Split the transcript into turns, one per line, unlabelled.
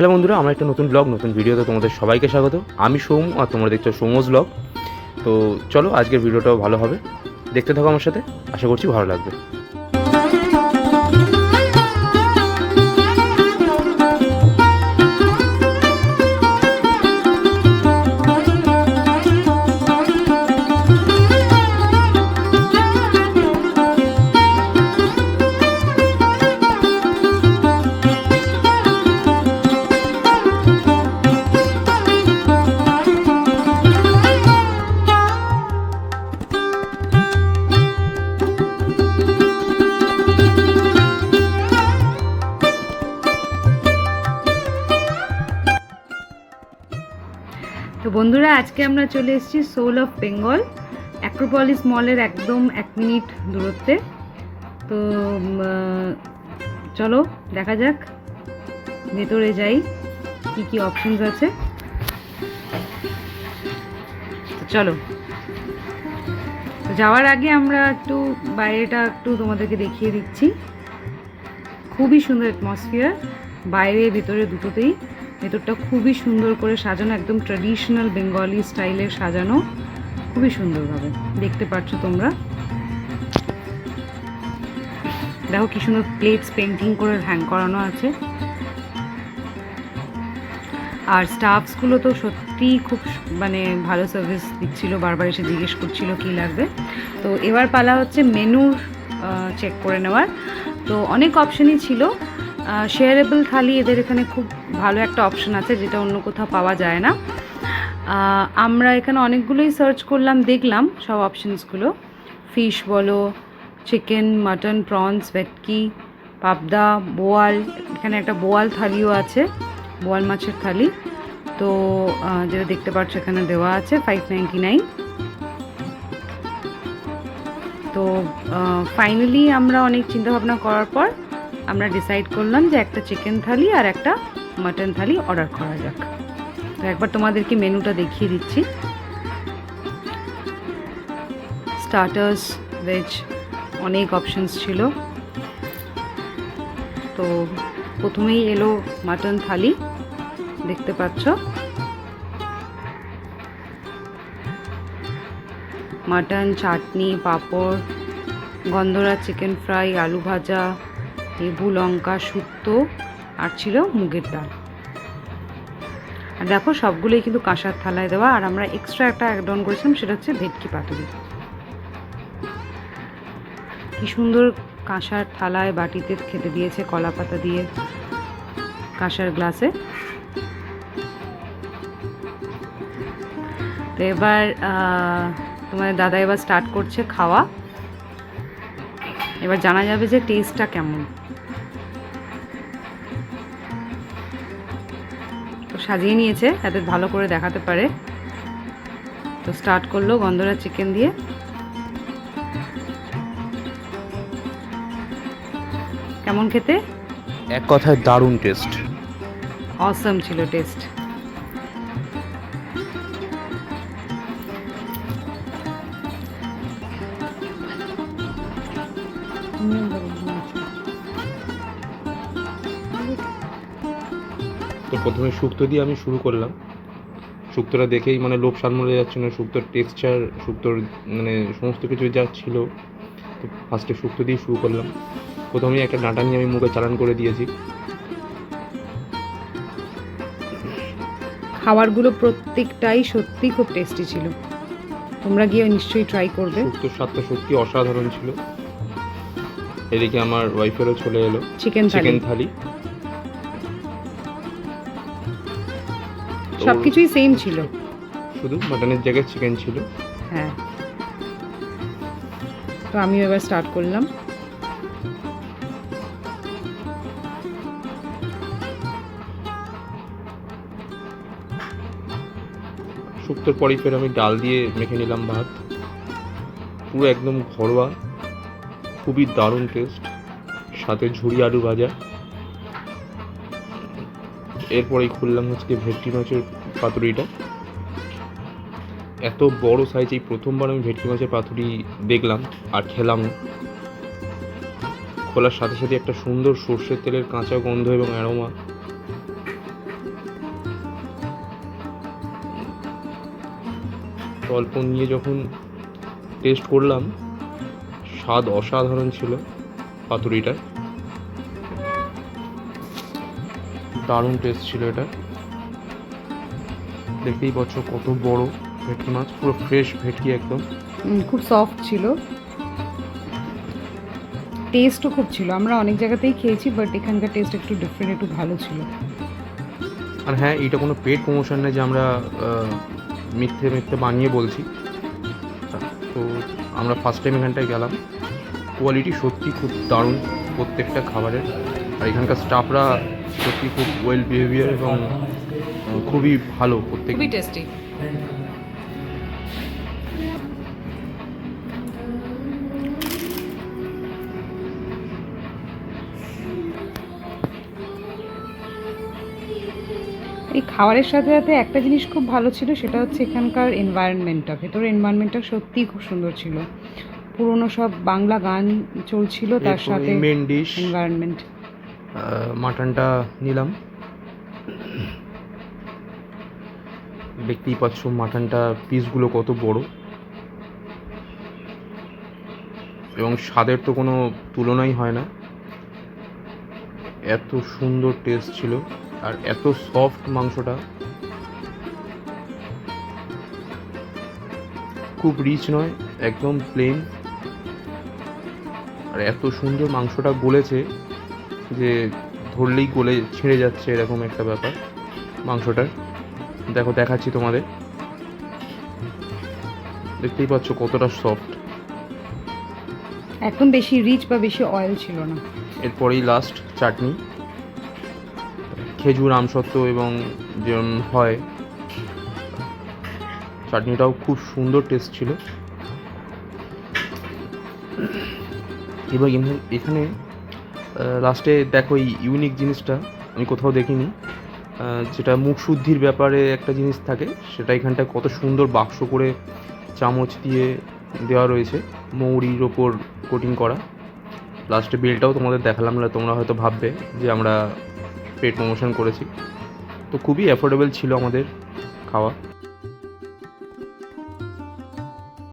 Hello বন্ধুরা, আমার একটা নতুন ব্লগ, নতুন ভিডিওতে তোমাদের সবাইকে স্বাগত। আমি সৌম আর তোমরা দেখছো সৌমস ব্লগ। তো চলো, আজকের ভিডিওটাও ভালো হবে, দেখতে থাকো আমার সাথে, আশা করছি ভালো লাগবে।
তো বন্ধুরা, আজকে আমরা চলে এসেছি সোল অফ বেঙ্গল, অ্যাক্রোপলিস মলের একদম 1 মিনিট দূরত্বে। তো চলো দেখা যাক, ভেতরে যাই, কি কি অপশনস আছে। তো চলো, তো যাওয়ার আগে আমরা একটু বাইরেটা একটু তোমাদেরকে দেখিয়ে দিচ্ছি। খুবই সুন্দর অ্যাটমসফিয়ার, বাইরে ভেতরে দুটোতেই। ভেতরটা খুবই সুন্দর করে সাজানো, একদম ট্র্যাডিশনাল বেঙ্গলি স্টাইলের সাজানো, খুবই সুন্দরভাবে দেখতে পাচ্ছ তোমরা। দেখো কি সুন্দর প্লেটস পেন্টিং করে হ্যাং করানো আছে। আর স্টাফসগুলো তো সত্যিই খুব ভালো সার্ভিস দিচ্ছিল, বারবার এসে জিজ্ঞেস করছিল কী লাগবে। তো এবার পালা হচ্ছে মেনুর চেক করে নেওয়ার। তো অনেক অপশানই ছিল। শেয়ারেবল থালি এদের এখানে খুব ভালো একটা অপশান আছে, যেটা অন্য কোথাও পাওয়া যায় না। আমরা এখানে অনেকগুলোই সার্চ করলাম, দেখলাম সব অপশানসগুলো। ফিশ বলো, চিকেন, মাটন, প্রনস, ভেটকি, পাবদা, বোয়াল, এখানে একটা বোয়াল থালিও আছে, বোয়াল মাছের থালি। তো যেটা দেখতে পাচ্ছ এখানে দেওয়া আছে 599। তো ফাইনালি আমরা অনেক চিন্তাভাবনা করার পর আমরা ডিসাইড করলাম যে একটা চিকেন থালি আর একটা মাটন থালি অর্ডার করা যাক। তো একবার তোমাদেরকে মেনুটা দেখিয়ে দিচ্ছি। স্টার্টার্স, ভেজ, অনেক অপশনস ছিল। তো প্রথমেই এলো মাটন থালি, দেখতে পাচ্ছ। মাটন, চাটনি, পাঁপড়, গন্ধরা চিকেন ফ্রাই, আলু ভাজা, লেবু, লঙ্কা, শুক্তো, আর ছিল মুগের ডাল। আর দেখো সবগুলোই কিন্তু কাঁসার থালায় দেওয়া। আর আমরা এক্সট্রা একটা অ্যাড অন করেছিলাম, সেটা হচ্ছে ভেটকি পাতুরি। কি সুন্দর কাঁসার থালায় বাটিতে খেতে দিয়েছে, কলা পাতা দিয়ে, কাঁসার গ্লাসে। তো এবার তোমার দাদা এবার স্টার্ট করছে খাওয়া। এবার জানা যাবে যে টেস্টটা কেমন। তো সাজিয়ে নিয়েছে যাতে ভালো করে দেখাতে পারে। তো স্টার্ট করলো গন্ধরা চিকেন দিয়ে। কেমন খেতে?
এক কথায় দারুণ টেস্ট,
অসম ছিল টেস্ট।
তো প্রথমে শুক্তো দিয়ে আমি শুরু করলাম। শুক্তোটা দেখেই লোভ সামলে যাচ্ছে না, শুক্তোর টেক্সচার, শুক্তোর সমস্ত কিছু যা ছিল। তো ফার্স্টে শুক্তো দিয়ে শুরু করলাম। প্রথমেই একটা ডাঁটা নিয়ে আমি মুখে চালান করে দিয়েছি।
খাবারগুলো প্রত্যেকটাই সত্যি খুব টেস্টি ছিল, তোমরা গিয়ে নিশ্চয়ই ট্রাই করবে।
শুক্তোর স্বাদটা সত্যি অসাধারণ ছিল। এদিকে আমার ওয়াইফেরও চলে এলো
চিকেন
থালি।
সবকিছুই সেম ছিল,
শুধু মাটনের জায়গায় চিকেন ছিল।
হ্যাঁ। তো আমি এবার স্টার্ট করলাম।
শুক্তোর পরই ফের আমি ডাল দিয়ে মেখে নিলাম ভাত। পুরো একদম ঘরোয়া, খুবই দারুণ টেস্ট, সাথে ঝুরি আলু ভাজা। এরপরেই খুললাম হচ্ছে ভেটকি মাছের পাতুরিটা। এত বড় সাইজ এই প্রথমবার আমি ভেটকি মাছের পাতুরি দেখলাম আর খেলাম। খোলার সাথে সাথে একটা সুন্দর সর্ষের তেলের কাঁচা গন্ধ এবং অ্যারোমা, অল্প নিয়ে যখন টেস্ট করলাম, স্বাদ অসাধারণ ছিল পাতুরিটার। দারুণ টেস্ট ছিল এটা। দেখতেই পাচ্ছ কত বড় ভেটকি মাছ, পুরো ফ্রেশ ভেটকি একদম।
খুব সফট ছিল, টেস্টও খুব ছিল। আমরা অনেক জায়গাতেই খেয়েছি, বাট এখানকার টেস্ট একটু ডিফারেন্ট, একটু ভালো ছিল।
আর হ্যাঁ, এটা কোনো পেড প্রমোশন নেই যে আমরা মিথ্যে মিথ্যে বানিয়ে বলছি। তো আমরা ফার্স্ট টাইম এখানটায় গেলাম, কোয়ালিটি সত্যি খুব দারুণ প্রত্যেকটা খাবারের। আর এখানকার স্টাফরা সত্যি খুব ওয়েল বিহেভিয়ার এবং খুবই ভালো প্রত্যেক।
খুবই টেস্টি। এই খাবারের সাথে সাথে একটা জিনিস খুব ভালো ছিল, সেটা হচ্ছে এখানকার এনভায়রনমেন্টটা। ভেতরের এনভায়রনমেন্টটা সত্যিই খুব সুন্দর ছিল। পুরনো সব বাংলা গান চলছিল, তার সাথে
মেন ডিশ
এনভায়রনমেন্ট।
মাটনটা নিলাম। দেখতেই পাচ্ছ মাটনটা পিসগুলো কত বড়, এবং স্বাদের তো কোনো তুলনাই হয় না। এত সুন্দর টেস্ট ছিল, আর এত সফট মাংসটা, খুব রিচ নয়, একদম প্লেন। আর এত সুন্দর মাংসটা গলেছে যে ধরলেই গলে ছিঁড়ে যাচ্ছে, এরকম একটা ব্যাপার মাংসটার। দেখো, দেখাচ্ছি তোমাদের, দেখতেই পাচ্ছ কতটা সফট।
একদম বেশি রিচ বা বেশি অয়েল ছিল না।
এরপরেই লাস্ট চাটনি, খেজুর আমসত্ত্ব এবং যেরকম হয়, চাটনিটাও খুব সুন্দর টেস্ট ছিল। এবার এখানে লাস্টে দেখো এই ইউনিক জিনিসটা আমি কোথাও দেখিনি, যেটা মুখ শুদ্ধির ব্যাপারে একটা জিনিস থাকে, সেটা এখানটায় কত সুন্দর বাক্স করে চামচ দিয়ে দেওয়া রয়েছে, মৌরির ওপর কোটিং করা। লাস্টে বিলটাও তোমাদের দেখালাম না, তোমরা হয়তো ভাববে যে আমরা পেড প্রমোশন করেছি। তো খুবই অ্যাফোর্ডেবল ছিল আমাদের খাওয়া।